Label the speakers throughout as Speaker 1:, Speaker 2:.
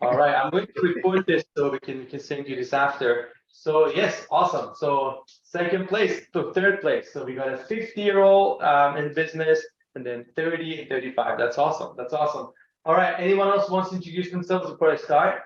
Speaker 1: All right, I'm going to record this so we can send you this after. So yes, awesome. So second place to third place. So we got a 50-year-old in business, and then 30 and 35. That's awesome. That's awesome. All right. Anyone else wants to introduce themselves before I start?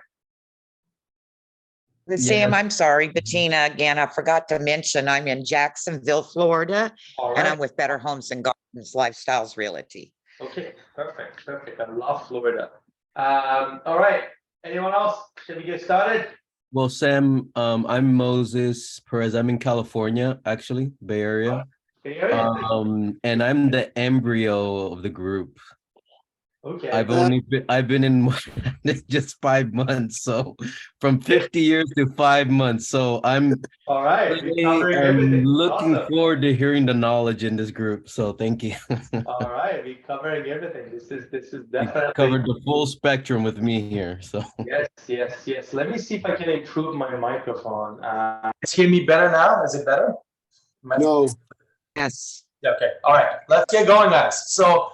Speaker 2: Sam,
Speaker 3: Yes.
Speaker 2: I'm sorry, Bettina, again, I forgot to mention I'm in Jacksonville, Florida,
Speaker 1: All
Speaker 2: and
Speaker 1: right.
Speaker 2: I'm with Better Homes and Gardens Lifestyles Realty.
Speaker 1: Okay. Perfect. Perfect. I love Florida. All right. Anyone else? Should we get started?
Speaker 3: Well, Sam, I'm Moses Perez. I'm in California, actually, Bay Area.
Speaker 1: Can you hear me?
Speaker 3: And I'm the embryo of the group.
Speaker 1: Okay.
Speaker 3: I've been in just 5 months, so from 50 years to 5 months. So I'm
Speaker 1: All right. We're
Speaker 3: really
Speaker 1: covering
Speaker 3: am
Speaker 1: everything.
Speaker 3: looking
Speaker 1: Awesome.
Speaker 3: forward to hearing the knowledge in this group. So thank you.
Speaker 1: All right, we're covering everything. This is
Speaker 3: You
Speaker 1: definitely
Speaker 3: covered the full spectrum with me here. So
Speaker 1: yes, yes, yes. Let me see if I can improve my microphone. Guys hear me better now? Is it better?
Speaker 4: No.
Speaker 2: Yes.
Speaker 1: Okay. All right. Let's get going, guys. So,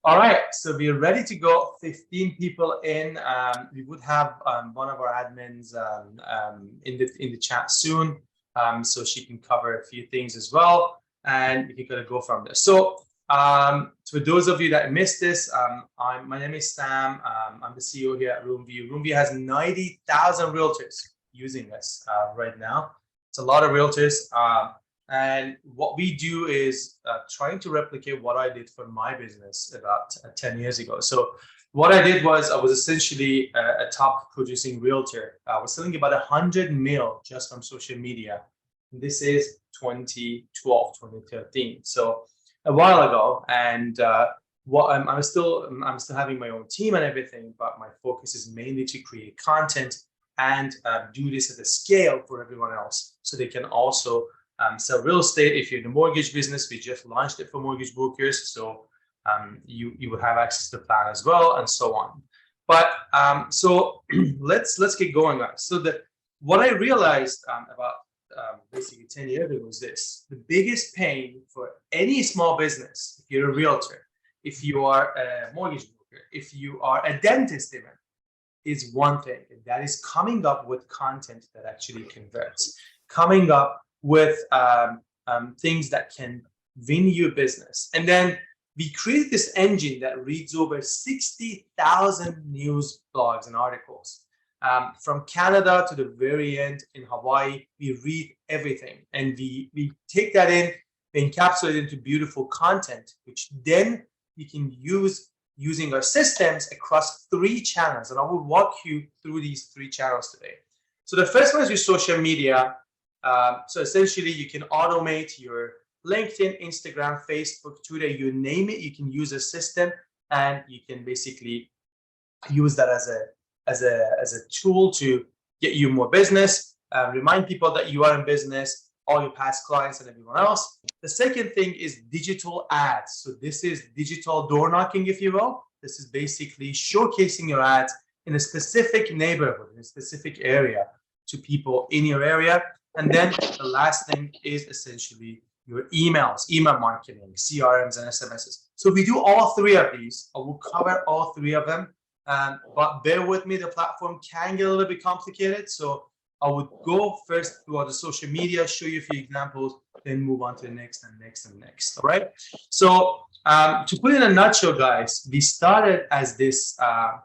Speaker 1: all right. So we're ready to go. 15 people in. We would have one of our admins in the chat soon, so she can cover a few things as well, and we can go from there. So, for those of you that missed this, my name is Sam. I'm the CEO here at Roomvu. Roomvu has 90,000 realtors using us right now. It's a lot of realtors. And what we do is trying to replicate what I did for my business about 10 years ago. So what I did was I was essentially a top producing realtor. I was selling about 100 mil just from social media. And this is 2012, 2013. So a while ago. And I'm still having my own team and everything, but my focus is mainly to create content and do this at a scale for everyone else, so they can also sell real estate. If you're in the mortgage business, we just launched it for mortgage brokers, so you would have access to the plan as well, and so on. But so let's get going, guys. So what I realized about basically 10 years ago was this: the biggest pain for any small business, if you're a realtor, if you are a mortgage broker, if you are a dentist even, is one thing, and that is coming up with content that actually converts, coming up with things that can win you business. And then we created this engine that reads over 60,000 news blogs and articles. From Canada to the very end in Hawaii, we read everything, and we take that in, we encapsulate it into beautiful content, which then we can use using our systems across 3 channels. And I will walk you through these 3 channels today. So the first one is your social media. So essentially, you can automate your LinkedIn, Instagram, Facebook, Twitter, you name it. You can use a system, and you can basically use that as a tool to get you more business, remind people that you are in business, all your past clients and everyone else. The second thing is digital ads. So this is digital door knocking, if you will. This is basically showcasing your ads in a specific neighborhood, in a specific area, to people in your area. And then the last thing is essentially your emails, email marketing, CRMs, and SMSs. So we do all 3 of these. I will cover all 3 of them. But bear with me, the platform can get a little bit complicated. So I would go first through all the social media, show you a few examples, then move on to the next and next and next. All right. So to put it in a nutshell, guys, we started as this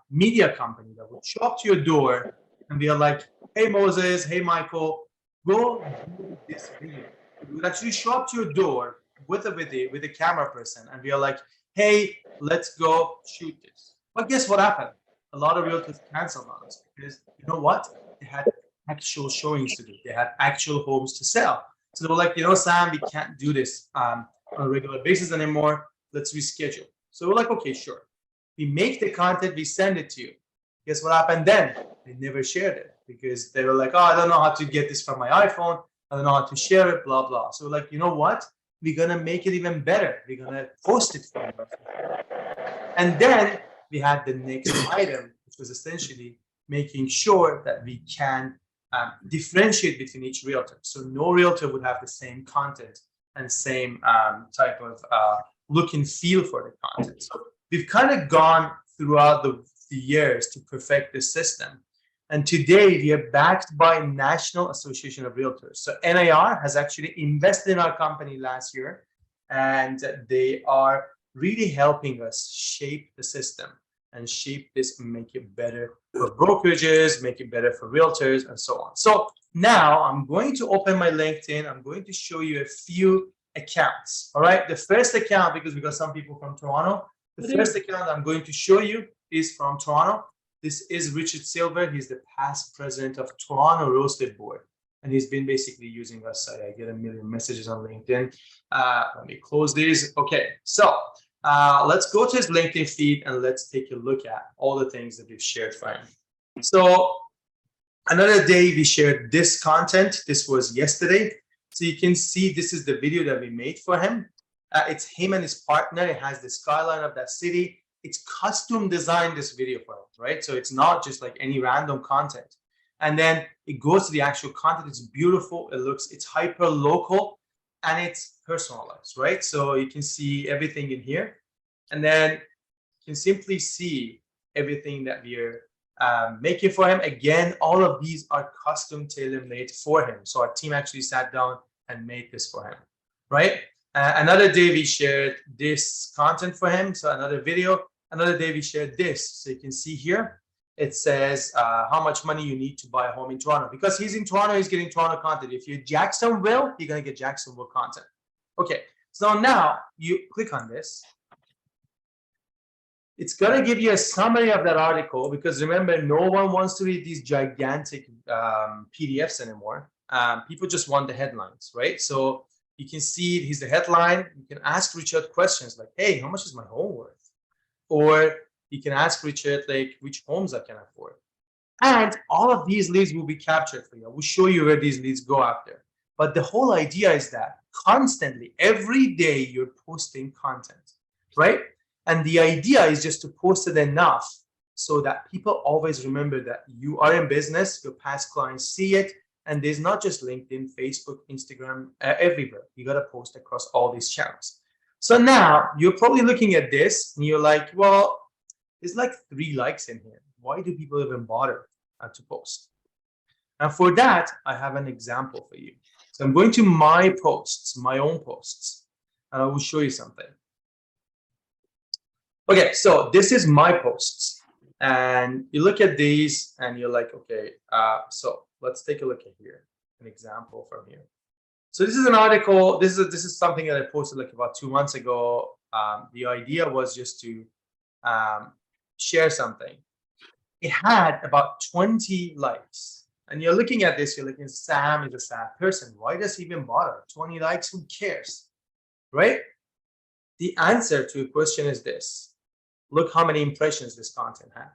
Speaker 1: media company that would show up to your door and be like, hey, Moses, hey, Michael, go do this video. We would actually show up to your door with a video, with a camera person, and we are like, hey, let's go shoot this. But guess what happened? A lot of realtors canceled on us because, you know what? They had actual showings to do. They had actual homes to sell. So they were like, you know, Sam, we can't do this on a regular basis anymore. Let's reschedule. So we're like, okay, sure. We make the content, we send it to you. Guess what happened then? They never shared it because they were like, oh, I don't know how to get this from my iPhone. I don't know how to share it, blah, blah. So we're like, you know what? We're going to make it even better. We're going to post it for you. And then we had the next item, which was essentially making sure that we can differentiate between each realtor. So no realtor would have the same content and same type of look and feel for the content. So we've kind of gone throughout the the years to perfect this system. And today we are backed by National Association of Realtors. So NIR has actually invested in our company last year, and they are really helping us shape the system and shape this and make it better for brokerages, make it better for realtors, and so on. So now I'm going to open my LinkedIn. I'm going to show you a few accounts. All right. The first account, because we got some people from Toronto, the first account I'm going to show you is from Toronto. This is Richard Silver. He's the past president of Toronto Real Estate Board. And he's been basically using us. I get a million messages on LinkedIn. Let me close these. Okay, so let's go to his LinkedIn feed and let's take a look at all the things that we've shared for him. So another day we shared this content. This was yesterday. So you can see this is the video that we made for him. It's him and his partner. It has the skyline of that city. It's custom designed, this video for him, right? So it's not just like any random content. And then it goes to the actual content. It's beautiful. It's hyper local and it's personalized, right? So you can see everything in here. And then you can simply see everything that we're making for him. Again, all of these are custom tailor-made for him. So our team actually sat down and made this for him, right? Another day we shared this content for him. So another video. Another day we shared this. So you can see here, it says how much money you need to buy a home in Toronto. Because he's in Toronto, he's getting Toronto content. If you're Jacksonville, you're going to get Jacksonville content. Okay, so now you click on this. It's going to give you a summary of that article, because remember, no one wants to read these gigantic PDFs anymore. People just want the headlines, right? So you can see here's the headline. You can ask Richard questions like, hey, how much is my home worth? Or you can ask Richard, like, which homes I can afford. And all of these leads will be captured for you. I will show you where these leads go after. But the whole idea is that constantly, every day, you're posting content, right? And the idea is just to post it enough so that people always remember that you are in business, your past clients see it, and there's not just LinkedIn, Facebook, Instagram, everywhere. You got to post across all these channels. So now you're probably looking at this and you're like, well, there's like 3 likes in here. Why do people even bother to post? And for that, I have an example for you. So I'm going to my posts, my own posts, and I will show you something. Okay, so this is my posts. And you look at these and you're like, okay, so let's take a look at here, an example from here. So this is an article. This is something that I posted like about 2 months ago. The idea was just to share something. It had about 20 likes. And you're looking at this, you're looking, Sam is a sad person. Why does he even bother? 20 likes, who cares? Right? The answer to a question is this. Look how many impressions this content had.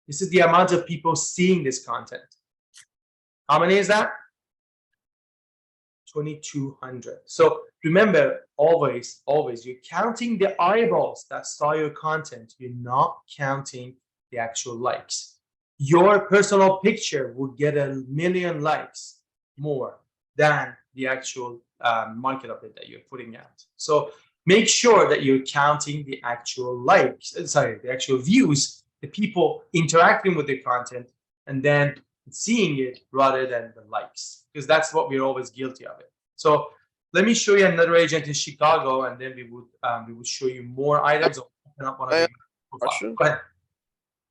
Speaker 1: This is the amount of people seeing this content. How many is that? 2,200. So remember, always, you're counting the eyeballs that saw your content. You're not counting the actual likes. Your personal picture would get 1 million likes more than the actual market update that you're putting out. So make sure that you're counting the actual likes, the actual views, the people interacting with the content, and then seeing it rather than the likes, because that's what we're always guilty of it. So let me show you another agent in Chicago, and then we would show you more items. I'll open up one of the question. Go ahead.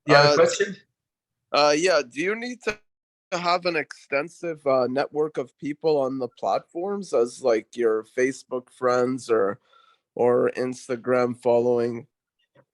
Speaker 1: You have a question?
Speaker 4: Yeah. Do you need to have an extensive network of people on the platforms as like your Facebook friends or Instagram following?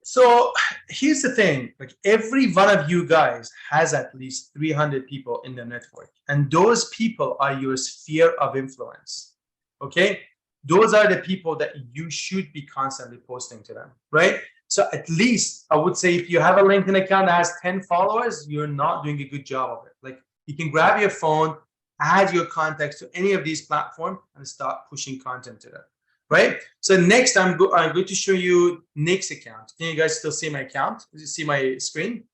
Speaker 1: So here's the thing, like every one of you guys has at least 300 people in the network, and those people are your sphere of influence. Okay, those are the people that you should be constantly posting to them, right? So at least I would say if you have a LinkedIn account that has 10 followers, you're not doing a good job of it. Like you can grab your phone, add your contacts to any of these platforms and start pushing content to them. Right. So next, I'm going to show you Nick's account. Can you guys still see my account? Did you see my screen?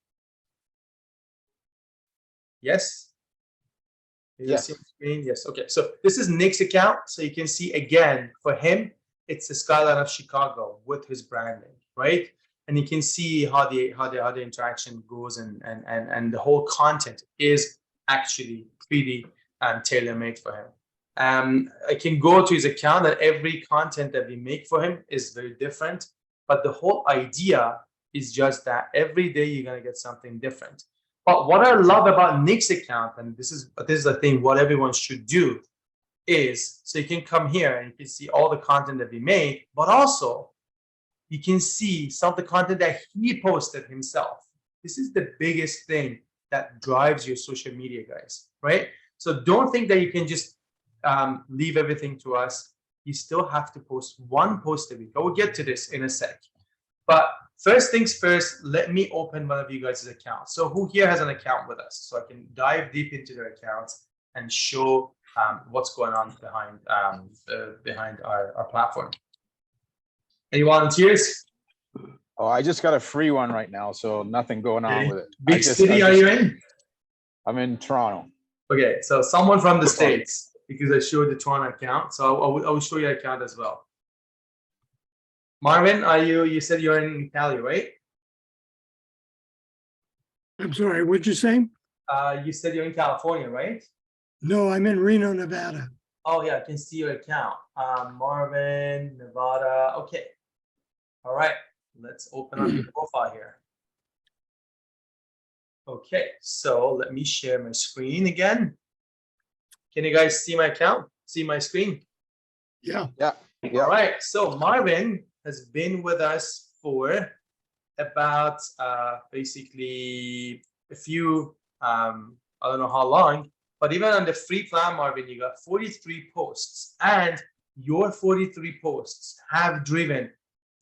Speaker 1: Yes.
Speaker 4: Yes.
Speaker 1: See my screen? Yes. Okay. So this is Nick's account. So you can see again for him, it's the skyline of Chicago with his branding, right? and you can see how the interaction goes, and the whole content is actually pretty tailor-made for him. I can go to his account, and every content that we make for him is very different, but the whole idea is just that every day you're going to get something different. But what I love about Nick's account, and this is the thing what everyone should do, is so you can come here and you can see all the content that we made, but also you can see some of the content that he posted himself. This is the biggest thing that drives your social media, guys, right? So don't think that you can just leave everything to us. You still have to post one post a week. I will get to this in a sec. But first things first, let me open one of you guys' accounts. So who here has an account with us? So I can dive deep into their accounts and show what's going on behind our platform. Any volunteers?
Speaker 5: Oh, I just got a free one right now, so nothing going on with it.
Speaker 1: Big city are you in?
Speaker 5: I'm in Toronto.
Speaker 1: Okay, so someone from the States, because I showed the Toronto account. So I will show your account as well. Marvin, you said you're in Cali, right?
Speaker 6: I'm sorry, what'd you say?
Speaker 1: You said you're in California, right?
Speaker 6: No, I'm in Reno, Nevada.
Speaker 1: Oh yeah, I can see your account. Marvin, Nevada. Okay. All right, let's open up your profile here. Okay, so let me share my screen again. Can you guys see my account? See my screen?
Speaker 6: Yeah.
Speaker 5: Yeah.
Speaker 1: All right, so Marvin has been with us for about basically a few, I don't know how long, but even on the free plan, Marvin, you got 43 posts, and your 43 posts have driven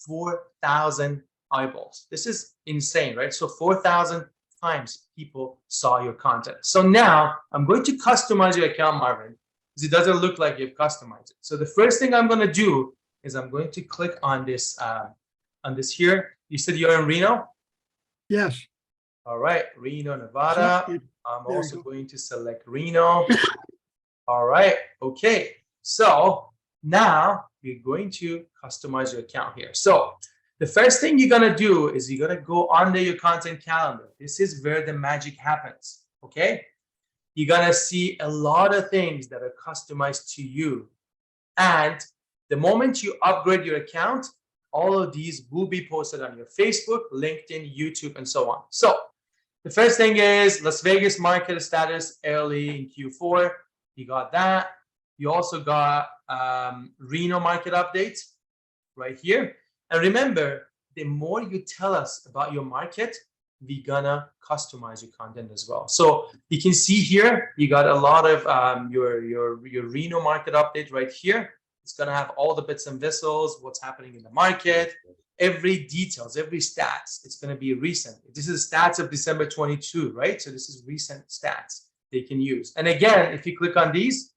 Speaker 1: 4,000 eyeballs. This is insane, right? So 4,000 times people saw your content. So now I'm going to customize your account, Marvin, because it doesn't look like you've customized it. So the first thing I'm going to do is I'm going to click on this here. You said you're in Reno?
Speaker 6: Yes.
Speaker 1: All right, Reno, Nevada.
Speaker 6: So,
Speaker 1: I'm
Speaker 6: there you
Speaker 1: also
Speaker 6: go.
Speaker 1: going to select Reno. All right, okay. So now you're going to customize your account here. So the first thing you're gonna do is you're gonna go under your content calendar. This is where the magic happens, okay? You're gonna see a lot of things that are customized to you. And the moment you upgrade your account, all of these will be posted on your Facebook, LinkedIn, YouTube, and so on. So the first thing is Las Vegas market status early in Q4. You got that. You also got Reno market updates right here. And remember, the more you tell us about your market, we're gonna customize your content as well. So you can see here, you got a lot of your Reno market update right here. It's gonna have all the bits and whistles, what's happening in the market, every details, every stats. It's gonna be recent. This is stats of December 22, right? So this is recent stats they can use. And again, if you click on these,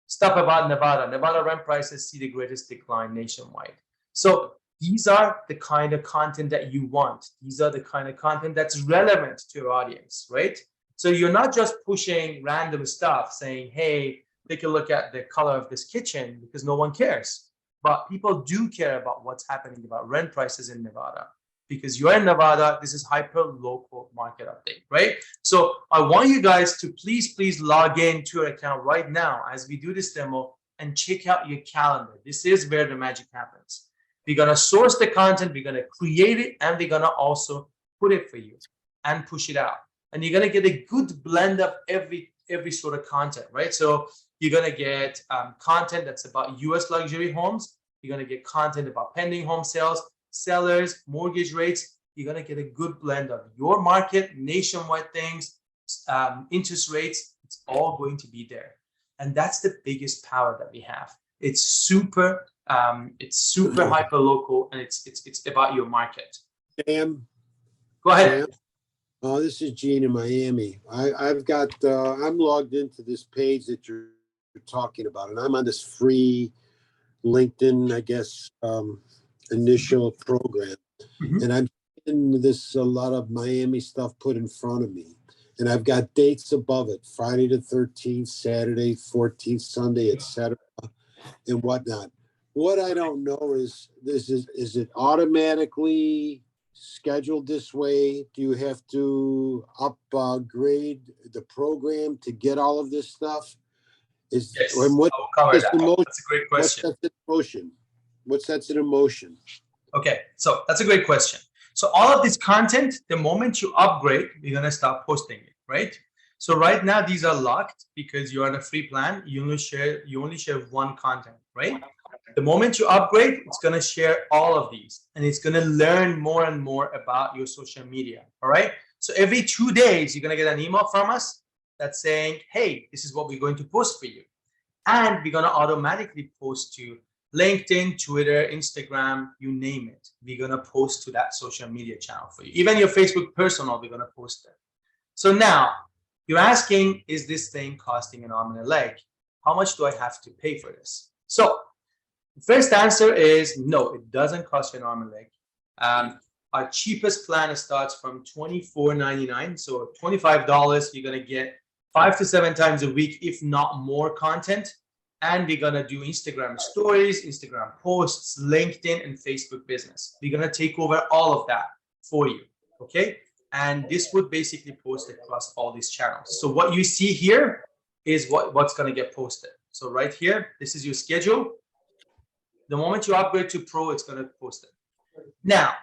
Speaker 1: stuff about Nevada. Nevada rent prices see the greatest decline nationwide. So these are the kind of content that you want. These are the kind of content that's relevant to your audience, right? So you're not just pushing random stuff saying, hey, take a look at the color of this kitchen, because no one cares. But people do care about what's happening about rent prices in Nevada, because you're in Nevada. This is hyper local market update, right? So I want you guys to please log in to your account right now as we do this demo and check out your calendar. This is where the magic happens. We're gonna source the content, we're gonna create it, and we're gonna also put it for you and push it out. And you're gonna get a good blend of every sort of content, right? So you're gonna get content that's about US luxury homes. You're gonna get content about pending home sales, sellers, mortgage rates. You're gonna get a good blend of your market, nationwide things, interest rates. It's all going to be there, and that's the biggest power that we have. It's super hyper local, and it's about your market.
Speaker 7: Sam,
Speaker 1: Go ahead.
Speaker 7: Sam? This is Gene in Miami. I've got I'm logged into this page that you're talking about, and I'm on this free LinkedIn, I guess, initial program.
Speaker 1: Mhm.
Speaker 7: And I'm getting this a lot of Miami stuff put in front of me. And I've got dates above it: Friday the 13th, Saturday 14th, Sunday, etc., and whatnot. What I don't know is it automatically scheduled this way? Do you have to upgrade the program to get all of this stuff?
Speaker 1: Yes,
Speaker 7: And what
Speaker 1: I'll cover
Speaker 7: is
Speaker 1: that.
Speaker 7: in motion?
Speaker 1: That's a great
Speaker 7: What
Speaker 1: question.
Speaker 7: sets it in motion? What sets it in motion?
Speaker 1: Okay, so that's a great question. So all of this content, the moment you upgrade, you're gonna start posting it, right? So right now these are locked because you're on a free plan. You only share one content, right? The moment you upgrade, it's gonna share all of these, and it's gonna learn more and more about your social media. All right. So every 2 days, you're gonna get an email from us that's saying, "Hey, this is what we're going to post for you," and we're gonna automatically post to LinkedIn, Twitter, Instagram, you name it. We're gonna post to that social media channel for you. Even your Facebook personal, we're gonna post it. So now you're asking, is this thing costing an arm and a leg? How much do I have to pay for this? So the first answer is no, it doesn't cost you an arm and a leg. Our cheapest plan starts from $24.99. So $25, you're gonna get 5 to 7 times a week, if not more content. And we're gonna do Instagram stories, Instagram posts, LinkedIn, and Facebook business. We're gonna take over all of that for you, okay? And this would basically post across all these channels. So what you see here is what's gonna get posted. So right here, this is your schedule. The moment you upgrade to Pro, it's gonna post it. Now,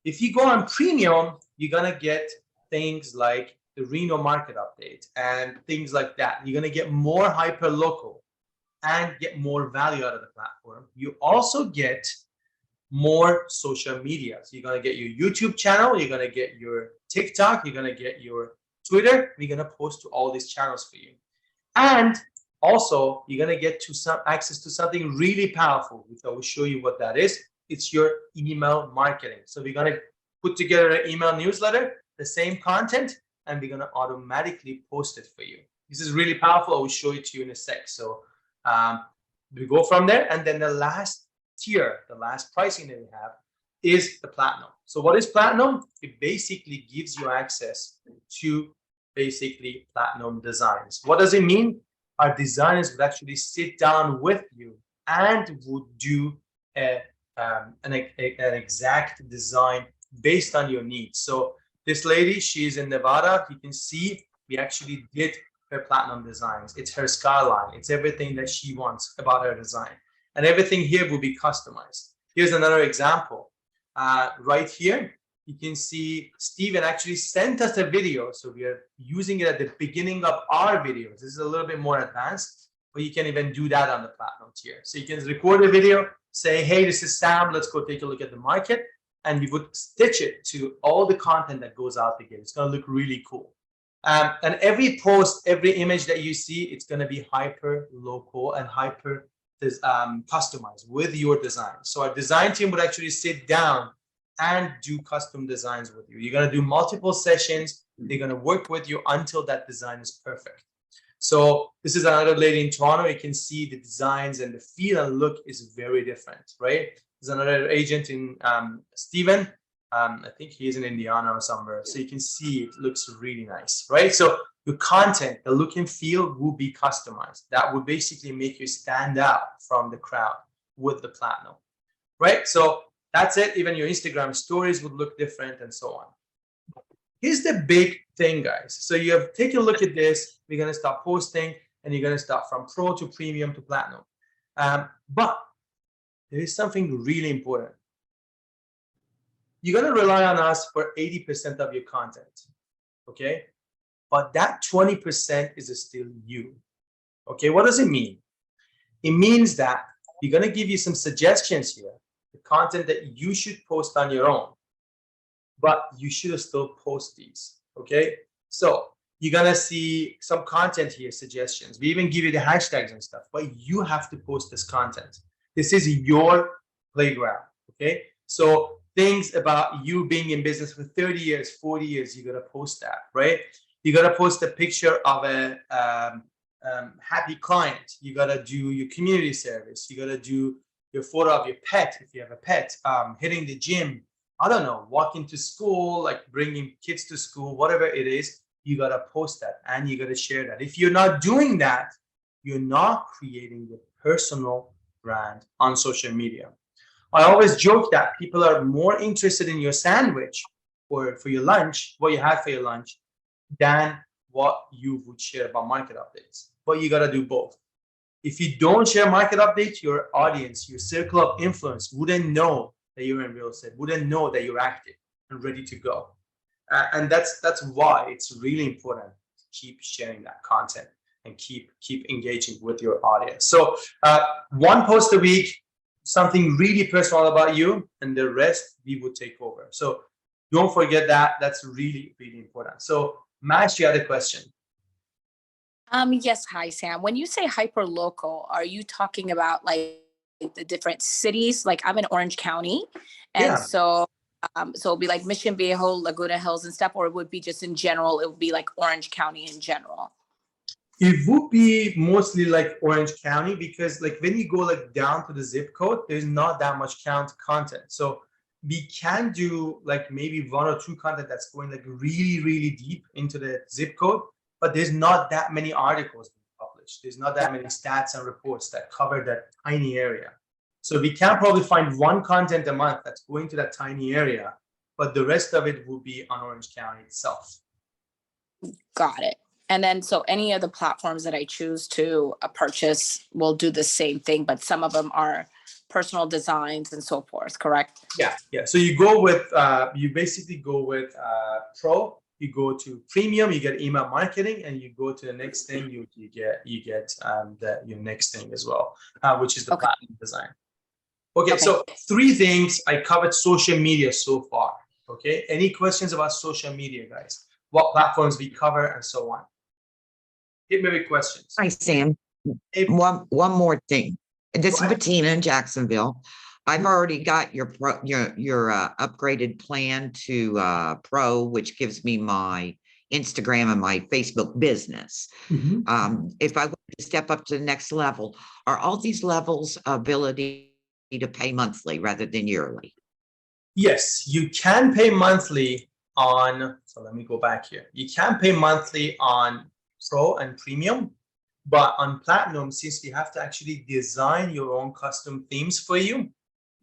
Speaker 1: if you go on Premium, you're gonna get things like the Reno market update and things like that. You're gonna get more hyper local and get more value out of the platform. You also get more social media. So you're gonna get your YouTube channel, you're gonna get your TikTok, you're gonna get your Twitter. We're gonna post to all these channels for you. And also, you're gonna get to some access to something really powerful, which I will show you what that is. It's your email marketing. So we're gonna put together an email newsletter, the same content, and we're gonna automatically post it for you. This is really powerful. I will show it to you in a sec. So we go from there, and then the last tier, the last pricing that we have is the platinum. So what is platinum? It basically gives you access to basically platinum designs. What does it mean? Our designers would actually sit down with you and would do an exact design based on your needs. So this lady, she's in Nevada. You can see we actually did her platinum designs. It's her skyline. It's everything that she wants about her design. And everything here will be customized. Here's another example. Right here, you can see Steven actually sent us a video. So we are using it at the beginning of our videos. This is a little bit more advanced, but you can even do that on the platinum tier. So you can record a video, say, hey, this is Sam, let's go take a look at the market. And we would stitch it to all the content that goes out again. It's gonna look really cool. And every post, every image that you see, it's gonna be hyper local and hyper customized with your design. So our design team would actually sit down and do custom designs with you. You're gonna do multiple sessions. They're gonna work with you until that design is perfect. So this is another lady in Toronto. You can see the designs and the feel and look is very different, right? There's another agent in Steven. I think he is in Indiana or somewhere. So you can see it looks really nice, right? So your content, the look and feel will be customized. That would basically make you stand out from the crowd with the platinum, right? So that's it. Even your Instagram stories would look different and so on. Here's the big thing, guys. So you have take a look at this. We're going to start posting and you're going to start from Pro to Premium to Platinum. But there is something really important. You're going to rely on us for 80% of your content, okay? But that 20% is still you, okay? What does it mean? It means that we're going to give you some suggestions here, the content that you should post on your own, but you should still post these, okay? So you're going to see some content here, suggestions. We even give you the hashtags and stuff, but you have to post this content. This is your playground, okay? So things about you being in business for 30 years, 40 years, you got to post that, right? You got to post a picture of a happy client. You got to do your community service. You got to do your photo of your pet, if you have a pet, hitting the gym. I don't know, walking to school, like bringing kids to school, whatever it is, you got to post that and you got to share that. If you're not doing that, you're not creating your personal brand on social media. I always joke that people are more interested in your sandwich or for your lunch, what you had for your lunch, than what you would share about market updates. But you got to do both. If you don't share market updates, your audience, your circle of influence wouldn't know that you're in real estate, wouldn't know that you're active and ready to go. And that's why it's really important to keep sharing that content and keep engaging with your audience. So one post a week, something really personal about you, and the rest we would take over. So don't forget that. That's really, really important. So Mash, you had a question.
Speaker 8: Yes. Hi, Sam. When you say hyper local, are you talking about like the different cities? Like I'm in Orange County, and
Speaker 1: Yeah.
Speaker 8: so it'll be like Mission Viejo, Laguna Hills and stuff, or it would be just in general, it would be like Orange County in general.
Speaker 1: It would be mostly like Orange County, because like when you go like down to the zip code, there's not that much content. So we can do like maybe one or two content that's going like really, really deep into the zip code, but there's not that many articles being published. There's not that many stats and reports that cover that tiny area. So we can probably find one content a month that's going to that tiny area, but the rest of it will be on Orange County itself.
Speaker 8: Got it. And then, so any of the platforms that I choose to purchase will do the same thing, but some of them are personal designs and so forth, correct?
Speaker 1: Yeah, yeah. So you go with, you basically go with Pro, you go to Premium, you get email marketing, and you go to the next thing, you get your next thing as well, which is the Platinum design. Okay, so 3 things. I covered social media so far. Okay, any questions about social media, guys? What platforms we cover and so on? Hit me with questions.
Speaker 2: Hi, Sam.
Speaker 1: Hey,
Speaker 2: One more thing. This is
Speaker 1: Go ahead.
Speaker 2: Bettina in Jacksonville. I've already got your upgraded plan to Pro, which gives me my Instagram and my Facebook business. If I want to step up to the next level, are all these levels ability to pay monthly rather than yearly?
Speaker 1: Yes, you can pay monthly on, so let me go back here. You can pay monthly on Pro and Premium, but on Platinum, since we have to actually design your own custom themes for you,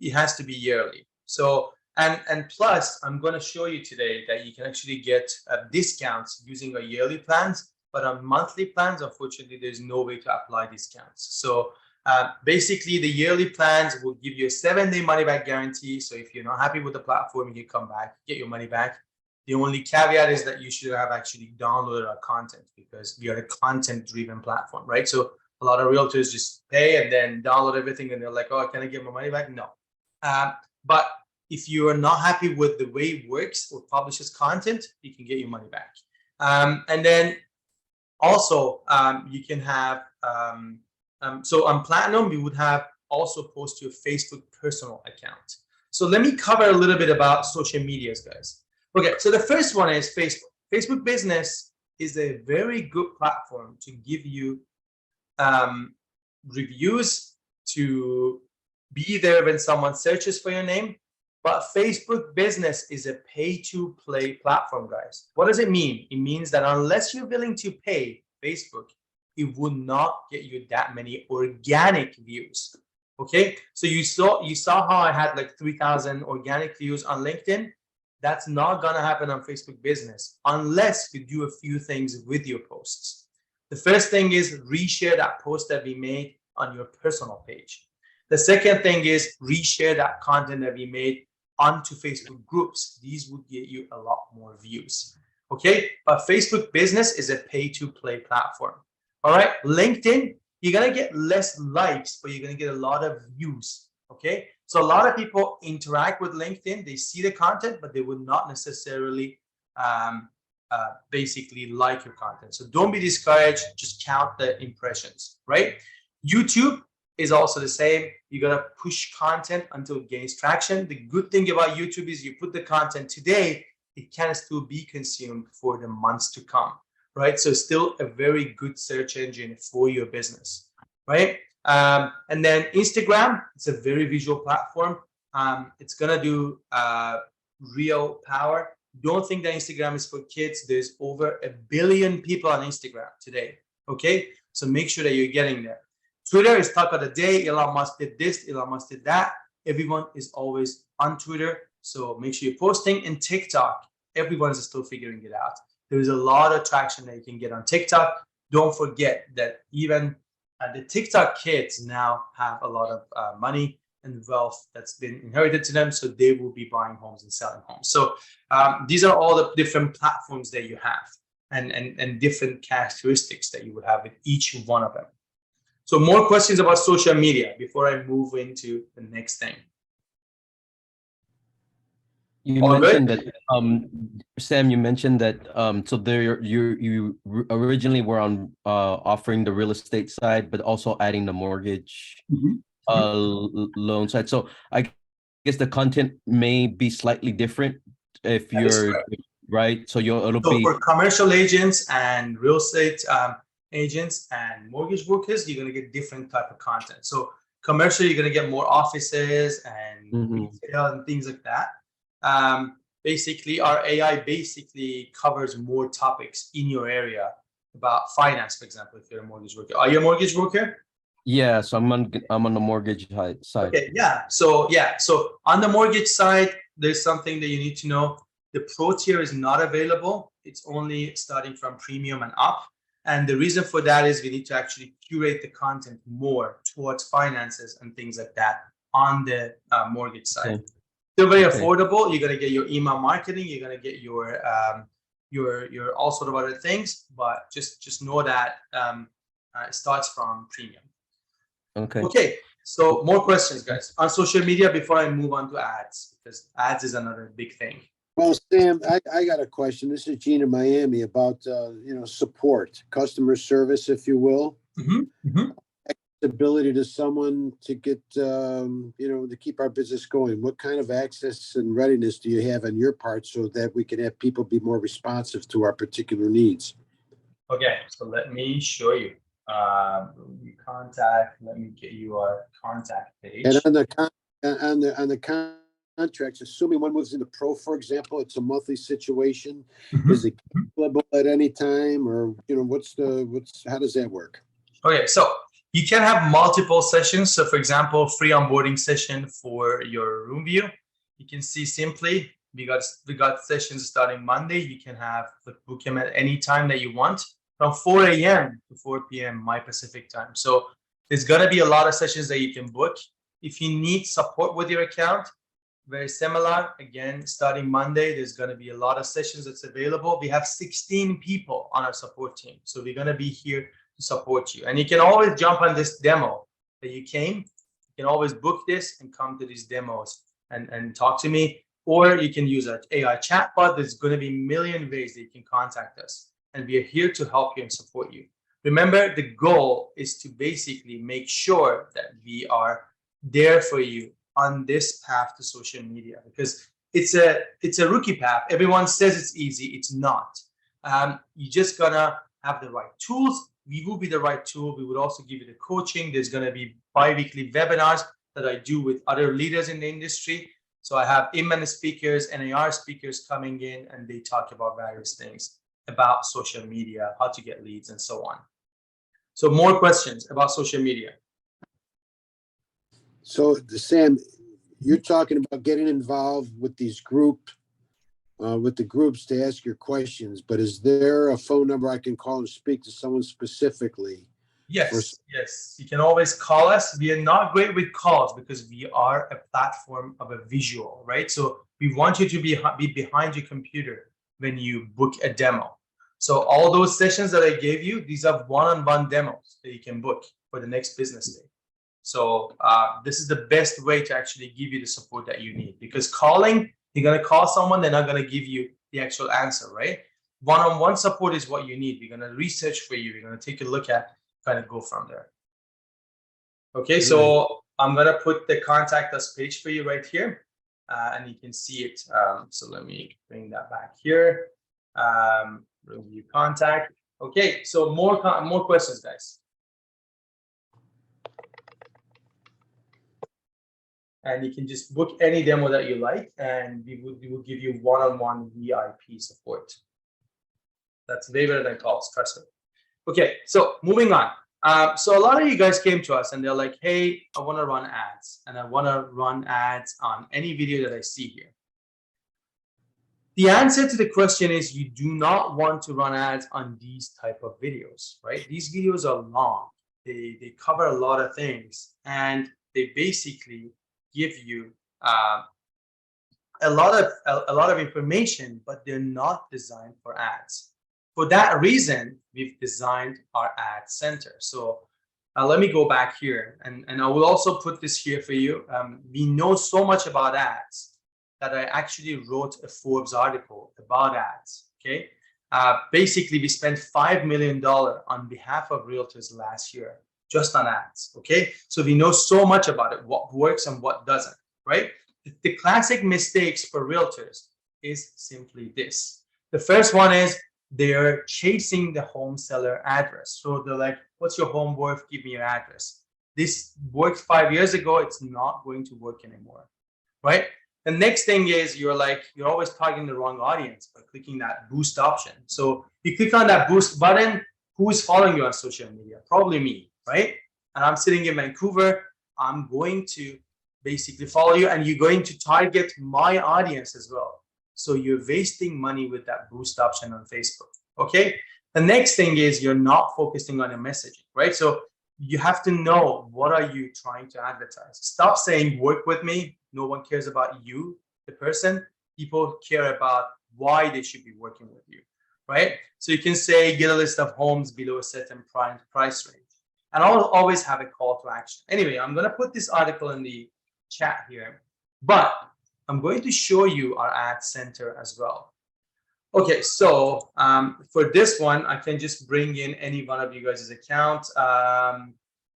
Speaker 1: it has to be yearly. So, and plus, I'm going to show you today that you can actually get discounts using our yearly plans, but on monthly plans, unfortunately, there's no way to apply discounts. So basically, the yearly plans will give you a 7-day money-back guarantee. So if you're not happy with the platform, you can come back, get your money back. The only caveat is that you should have actually downloaded our content, because we are a content-driven platform, right? So a lot of realtors just pay and then download everything, and they're like, "Oh, can I get my money back?" No. But if you are not happy with the way it works or publishes content, you can get your money back. And then also you can have. So on Platinum, we would have also post your Facebook personal account. So let me cover a little bit about social medias, guys. Okay, so the first one is Facebook. Facebook Business is a very good platform to give you reviews, to be there when someone searches for your name. But Facebook Business is a pay-to-play platform, guys. What does it mean? It means that unless you're willing to pay Facebook, it would not get you that many organic views. Okay, so you saw how I had like 3,000 organic views on LinkedIn. That's not gonna happen on Facebook Business unless you do a few things with your posts. The first thing is reshare that post that we made on your personal page. The second thing is reshare that content that we made onto Facebook groups. These would get you a lot more views. Okay, but Facebook Business is a pay-to-play platform. All right, LinkedIn, you're gonna get less likes, but you're gonna get a lot of views. Okay, so a lot of people interact with LinkedIn, they see the content, but they would not necessarily basically like your content. So don't be discouraged, just count the impressions, right? YouTube is also the same. You gotta push content until it gains traction. The good thing about YouTube is you put the content today, it can still be consumed for the months to come, right? So still a very good search engine for your business, right? And then Instagram, it's a very visual platform. It's gonna do real power. Don't think that Instagram is for kids. There's over 1 billion people on Instagram today, okay? So make sure that you're getting there. Twitter is talk of the day. Elon Musk did this, Elon Musk did that. Everyone is always on Twitter, so make sure you're posting. In TikTok, everyone is still figuring it out. There is a lot of traction that you can get on TikTok. Don't forget that even the TikTok kids now have a lot of money and wealth that's been inherited to them, so they will be buying homes and selling homes. So these are all the different platforms that you have, and different characteristics that you would have with each one of them. So more questions about social media before I move into the next thing.
Speaker 3: You
Speaker 1: All
Speaker 3: mentioned
Speaker 1: good?
Speaker 3: that, Sam, you mentioned that, so there you originally were on offering the real estate side, but also adding the mortgage loan side. So I guess the content may be slightly different if
Speaker 1: That is
Speaker 3: you're
Speaker 1: correct.
Speaker 3: right. So it'll
Speaker 1: So
Speaker 3: be
Speaker 1: for commercial agents and real estate agents and mortgage brokers, you're going to get different type of content. So commercial, you're going to get more offices and retail and things like that. Basically, our AI basically covers more topics in your area about finance, for example, if you're a mortgage broker. Are you a mortgage broker?
Speaker 3: yeah. So I'm on the mortgage side.
Speaker 1: Okay, yeah. So on the mortgage side, there's something that you need to know. The pro tier is not available. It's only starting from premium and up. And the reason for that is we need to actually curate the content more towards finances and things like that on the mortgage side.
Speaker 3: Okay.
Speaker 1: Still very affordable. You're gonna get your email marketing. You're gonna get your all sort of other things, but just know that it starts from premium. Okay. So more questions, guys, on social media before I move on to ads, because ads is another big thing.
Speaker 7: Well, Sam, I got a question. This is Gene in Miami about support, customer service, if you will. Accessibility to someone to get to keep our business going. What kind of access and readiness do you have on your part so that we can have people be more responsive to our particular needs?
Speaker 1: Okay, so let me show you. Contact. Let me get you our contact page.
Speaker 7: And on the contracts, assuming one moves into pro, for example, it's a monthly situation. Is it cancelable at any time, or how does that work? Okay,
Speaker 1: so you can have multiple sessions. So for example, free onboarding session for your Roomvu. You can see simply we got sessions starting Monday. You can book them at any time that you want, from 4 a.m. to 4 p.m. my Pacific time. So there's gonna be a lot of sessions that you can book. If you need support with your account, very similar. Again, starting Monday, there's going to be a lot of sessions that's available. We have 16 people on our support team. So we're going to be here to support you. And you can always jump on this demo that you came. You can always book this and come to these demos and talk to me. Or you can use our AI chatbot. There's going to be a million ways that you can contact us. And we are here to help you and support you. Remember, the goal is to basically make sure that we are there for you on this path to social media, because it's a rookie path. Everyone says it's easy. It's not. You just gonna have the right tools. We will be the right tool. We would also give you the coaching. There's gonna be bi-weekly webinars that I do with other leaders in the industry. So I have Inman speakers, NAR speakers coming in, and they talk about various things about social media, how to get leads, and so on. So more questions about social media.
Speaker 7: So, Sam, you're talking about getting involved with these groups to ask your questions, but is there a phone number I can call and speak to someone specifically?
Speaker 1: Yes, yes. You can always call us. We are not great with calls because we are a platform of a visual, right? So we want you to be behind your computer when you book a demo. So all those sessions that I gave you, these are one-on-one demos that you can book for the next business day. So this is the best way to actually give you the support that you need, because calling, you're going to call someone, they're not going to give you the actual answer, right? One-on-one support is what you need. We're going to research for you. We're going to take a look at, kind of go from there. Okay, so I'm going to put the contact us page for you right here, and you can see it. So let me bring that back here. Review contact. Okay, so more questions, guys. And you can just book any demo that you like, and we will give you one-on-one VIP support. That's way better than calls, trust me. Okay, so moving on. So a lot of you guys came to us and they're like, hey, I want to run ads and I want to run ads on any video that I see here. The answer to the question is you do not want to run ads on these type of videos, right? These videos are long. They cover a lot of things and they basically give you a lot of information, but they're not designed for ads. For that reason, we've designed our ad center. So let me go back here and I will also put this here for you. We know so much about ads that I actually wrote a Forbes article about ads, okay? Basically, we spent $5 million on behalf of realtors last year, just on ads, okay? So we know so much about it, what works and what doesn't, right? The classic mistakes for realtors is simply this. The first one is they're chasing the home seller address. So they're like, what's your home worth? Give me your address. This worked 5 years ago. It's not going to work anymore, right? The next thing is you're always targeting the wrong audience by clicking that boost option. So you click on that boost button, who is following you on social media? Probably me, right? And I'm sitting in Vancouver. I'm going to basically follow you and you're going to target my audience as well. So you're wasting money with that boost option on Facebook, okay? The next thing is you're not focusing on your messaging, right? So you have to know what are you trying to advertise. Stop saying work with me. No one cares about you, the person. People care about why they should be working with you, right? So you can say get a list of homes below a certain price range. And I'll always have a call to action. Anyway, I'm going to put this article in the chat here, but I'm going to show you our ad center as well. Okay, so for this one, I can just bring in any one of you guys' account.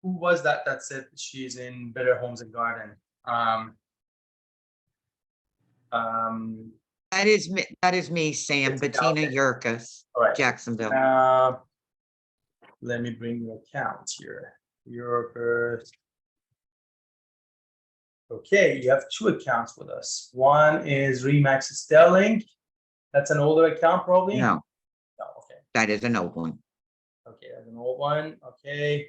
Speaker 1: Who was that said she's in Better Homes and Garden?
Speaker 2: That is me, Sam, Bettina Yurkus,
Speaker 1: right.
Speaker 2: Jacksonville.
Speaker 1: Let me bring your account here. Yurkus. Okay, you have two accounts with us. One is Remax Sterling. That's an older account, probably?
Speaker 2: No.
Speaker 1: No, okay.
Speaker 2: That is an old one.
Speaker 1: Okay, that's an old one. Okay,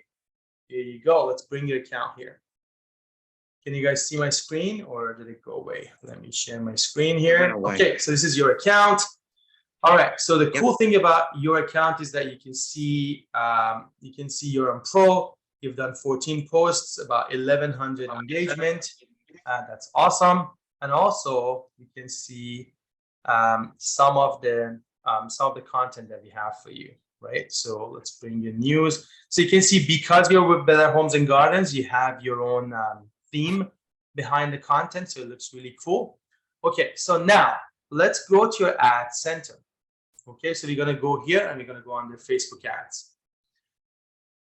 Speaker 1: here you go. Let's bring your account here. Can you guys see my screen or did it go away? Let me share my screen here. Okay, so this is your account. All right, so the cool thing about your account is that you can see you're on Pro. You've done 14 posts, about 1,100 engagement. That's awesome. And also you can see some of the content that we have for you, right? So let's bring you news. So you can see because you're with Better Homes and Gardens, you have your own theme behind the content, so it looks really cool. Okay, so now let's go to your ad center. Okay, so we're gonna go here and we're gonna go under Facebook ads.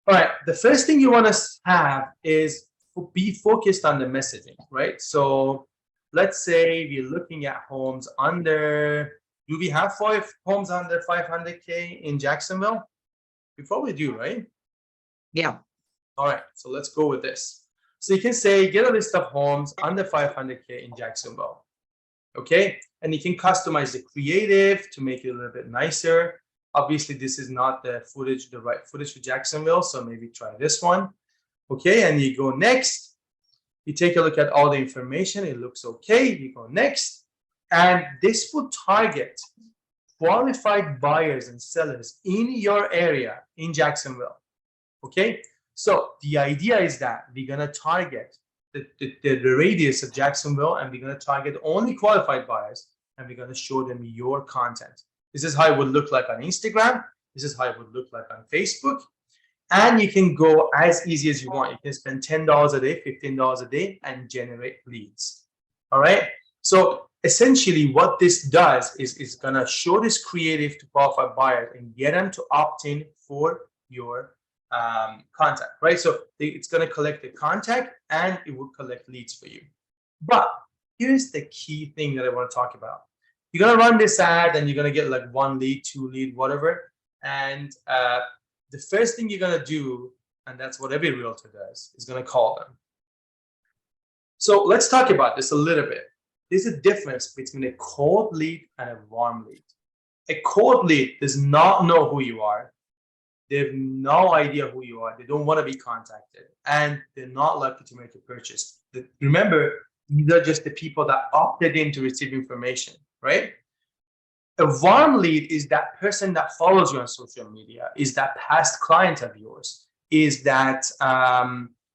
Speaker 1: All right, the first thing you want to have is be focused on the messaging, right? So let's say we're looking at homes under, do we have 5 homes under 500K in Jacksonville? We probably do, right?
Speaker 2: Yeah.
Speaker 1: All right, so let's go with this. So you can say, get a list of homes under 500K in Jacksonville. Okay, and you can customize the creative to make it a little bit nicer. Obviously, this is not the right footage for Jacksonville, so maybe try this one. Okay, and you go next. You take a look at all the information. It looks okay. You go next. And this will target qualified buyers and sellers in your area in Jacksonville. Okay, so the idea is that we're going to target the radius of Jacksonville, and we're going to target only qualified buyers, and we're going to show them your content. This is how it would look like on Instagram. This is how it would look like on Facebook. And you can go as easy as you want. You can spend $10 a day, $15 a day, and generate leads. All right. So essentially what this does is going to show this creative to qualified buyers and get them to opt in for your contact, right? So it's going to collect the contact and it will collect leads for you. But here's the key thing that I want to talk about. You're going to run this ad and you're going to get like 1 lead, 2 lead, whatever. And the first thing you're going to do, and that's what every realtor does, is going to call them. So let's talk about this a little bit. There's a difference between a cold lead and a warm lead. A cold lead does not know who you are. They have no idea who you are. They don't want to be contacted, and they're not likely to make a purchase. Remember, these are just the people that opted in to receive information, right? A warm lead is that person that follows you on social media, is that past client of yours, is that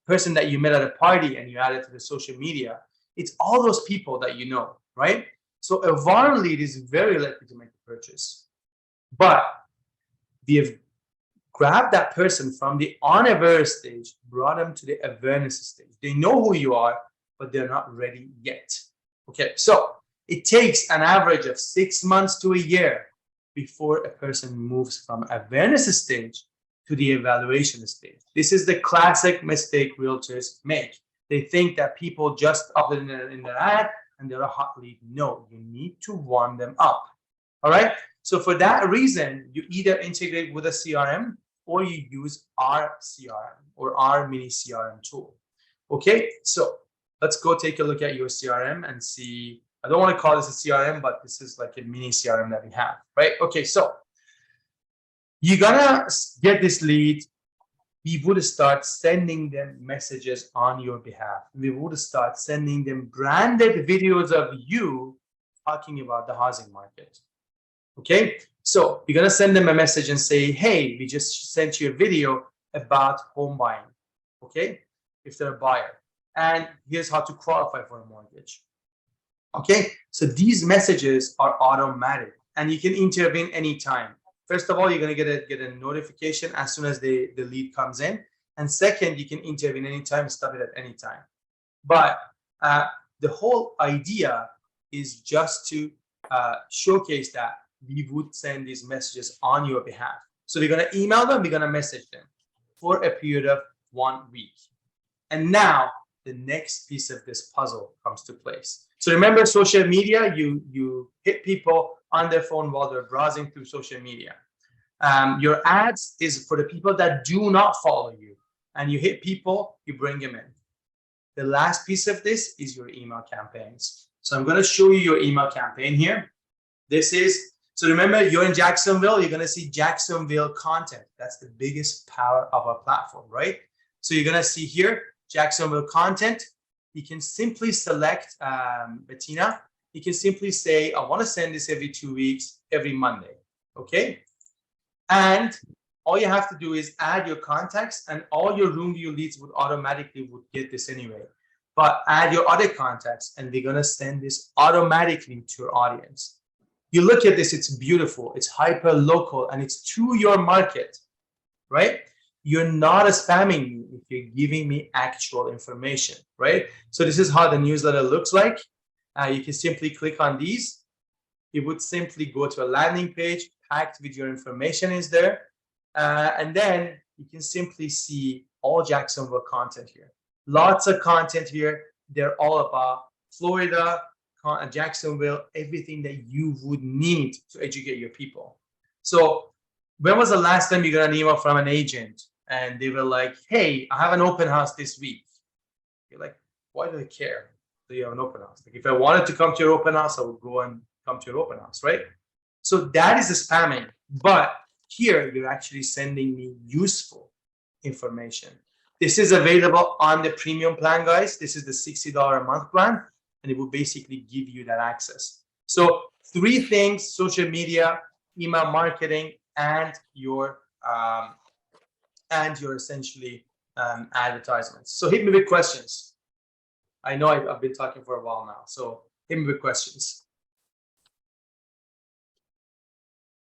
Speaker 1: person that you met at a party and you added to the social media. It's all those people that you know, right? So a warm lead is very likely to make a purchase. But we have grabbed that person from the unawareness stage, brought them to the awareness stage. They know who you are, but they're not ready yet. Okay, so it takes an average of 6 months to a year before a person moves from awareness stage to the evaluation stage. This is the classic mistake realtors make. They think that people just upload in their ad and they're a hot lead. No, you need to warm them up. All right. So for that reason, you either integrate with a CRM or you use our CRM or our mini CRM tool. Okay. So let's go take a look at your CRM and see. I don't want to call this a CRM, but this is like a mini CRM that we have, right? Okay. So you're gonna get this lead. We would start sending them messages on your behalf. We would start sending them branded videos of you talking about the housing market. Okay, so you're gonna send them a message and say, hey, we just sent you a video about home buying. Okay, if they're a buyer, and here's how to qualify for a mortgage. Okay, so these messages are automatic and you can intervene anytime. First of all, you're going to get a notification as soon as the lead comes in. And second, you can intervene anytime, stop it at any time. But the whole idea is just to showcase that we would send these messages on your behalf. So we're going to email them, we're going to message them for a period of 1 week. And now the next piece of this puzzle comes to place. So remember, social media, you hit people on their phone while they're browsing through social media. Your ads is for the people that do not follow you, and you hit people, you bring them in. The last piece of this is your email campaigns. So I'm going to show you your email campaign here. This is, so remember, you're in Jacksonville, you're going to see Jacksonville content. That's the biggest power of our platform, right? So you're going to see here, Jacksonville content. You can simply select Bettina. You can simply say, I want to send this every 2 weeks, every Monday. Okay. And all you have to do is add your contacts, and all your Roomvu leads would automatically get this anyway. But add your other contacts, and we're going to send this automatically to your audience. You look at this, it's beautiful. It's hyper local and it's to your market, right? You're not spamming me if you're giving me actual information, right? So this is how the newsletter looks like. You can simply click on these. It would simply go to a landing page packed with your information is there. And then you can simply see all Jacksonville content here. Lots of content here. They're all about Florida, Jacksonville, everything that you would need to educate your people. So when was the last time you got an email from an agent and they were like, hey, I have an open house this week? You're like, why do I care that you have an open house? Like, if I wanted to come to your open house, I would go and come to your open house, right? So that is the spamming. But here, you're actually sending me useful information. This is available on the premium plan, guys. This is the $60 a month plan, and it will basically give you that access. So 3 things: social media, email marketing, and your essentially advertisements. So hit me with questions. I know I've been talking for a while now, so hit me with questions.